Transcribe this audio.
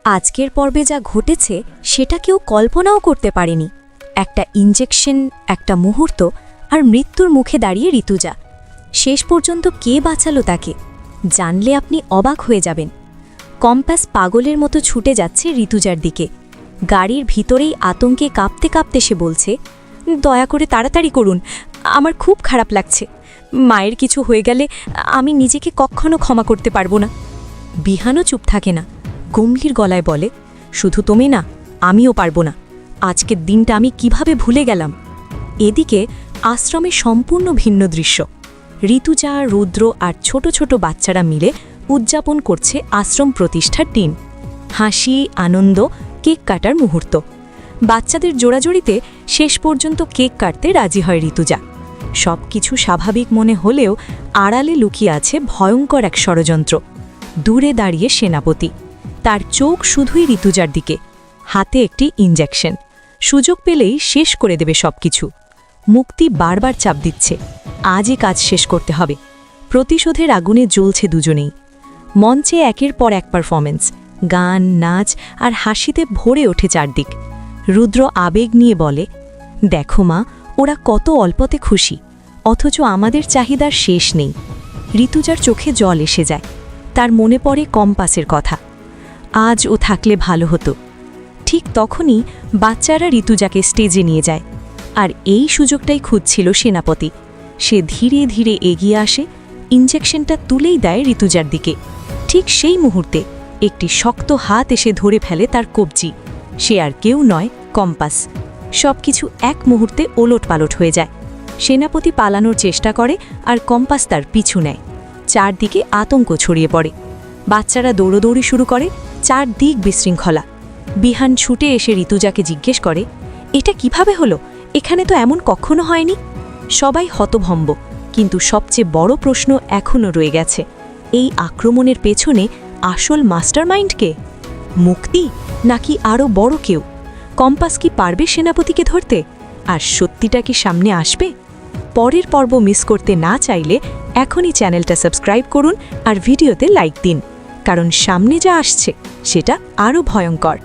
আজকের পর্বে যা ঘটেছে সেটা কেউ কল্পনাও করতে পারেনি। একটা ইনজেকশন, একটা মুহূর্ত, আর মৃত্যুর মুখে দাঁড়িয়ে ঋতুজা। শেষ পর্যন্ত কে বাঁচালো তাকে জানলে আপনি অবাক হয়ে যাবেন। কম্পাস পাগলের মতো ছুটে যাচ্ছে ঋতুজার দিকে। গাড়ির ভিতরেই আতঙ্কে কাঁপতে কাঁপতে সে বলছে, দয়া করে তাড়াতাড়ি করুন, আমার খুব খারাপ লাগছে। মায়ের কিছু হয়ে গেলে আমি নিজেকে কখনো ক্ষমা করতে পারবো না। বিহানও চুপ থাকে না, গম্ভীর গলায় বলে, শুধু তুমি না, আমিও পারবো না। আজকের দিনটা আমি কিভাবে ভুলে গেলাম। এদিকে আশ্রমে সম্পূর্ণ ভিন্ন দৃশ্য। ঋতুজা, রুদ্র আর ছোট ছোট বাচ্চারা মিলে উদযাপন করছে আশ্রম প্রতিষ্ঠার দিন। হাসি, আনন্দ, কেক কাটার মুহূর্ত। বাচ্চাদের জোড়াজড়িতে শেষ পর্যন্ত কেক কাটতে রাজি হয় ঋতুজা। সব কিছু স্বাভাবিক মনে হলেও আড়ালে লুকিয়ে আছে ভয়ঙ্কর এক ষড়যন্ত্র। দূরে দাঁড়িয়ে সেনাপতি, তার চোখ শুধুই ঋতুজার দিকে। হাতে একটি ইনজেকশন, সুযোগ পেলেই শেষ করে দেবে সবকিছু। মুক্তি বারবার চাপ দিচ্ছে, আজই কাজ শেষ করতে হবে। প্রতিশোধের আগুনে জ্বলছে দুজনেই। মঞ্চে একের পর এক পারফরমেন্স, গান, নাচ আর হাসিতে ভরে ওঠে চারদিক। রুদ্র আবেগ নিয়ে বলে, দেখো মা, ওরা কত অল্পতে খুশি, অথচ আমাদের চাহিদার শেষ নেই। ঋতুজার চোখে জল এসে যায়। তার মনে পড়ে কম্পাসের কথা, আজ ও থাকলে ভালো হতো। ঠিক তখনই বাচ্চারা ঋতুজাকে স্টেজে নিয়ে যায়। আর এই সুযোগটাই খুঁজছিল সেনাপতি। সে ধীরে ধীরে এগিয়ে আসে, ইনজেকশনটা তুলেই দেয় ঋতুজার দিকে। ঠিক সেই মুহূর্তে একটি শক্ত হাত এসে ধরে ফেলে তার কবজি। সে আর কেউ নয়, কম্পাস। সবকিছু এক মুহূর্তে ওলটপালট হয়ে যায়। সেনাপতি পালানোর চেষ্টা করে আর কম্পাস তার পিছু নেয়। চারদিকে আতঙ্ক ছড়িয়ে পড়ে। বাচ্চারা দৌড়দৌড়ি শুরু করে, চারদিক বিশৃঙ্খলা। বিহান ছুটে এসে ঋতুজাকে জিজ্ঞেস করে, এটা কিভাবে হলো? এখানে তো এমন কখনো হয়নি। সবাই হতভম্ব, কিন্তু সবচেয়ে বড় প্রশ্ন এখনও রয়ে গেছে, এই আক্রমণের পেছনে আসল মাস্টারমাইন্ড কে? মুক্তি নাকি আরও বড় কেউ? কম্পাস কি পারবে সেনাপতিকে ধরতে? আর সত্যিটা কি সামনে আসবে? পরের পর্ব মিস করতে না চাইলে এখনই চ্যানেলটা সাবস্ক্রাইব করুন আর ভিডিওতে লাইক দিন, কারণ সামনে যা আসছে সেটা আরও ভয়ঙ্কর।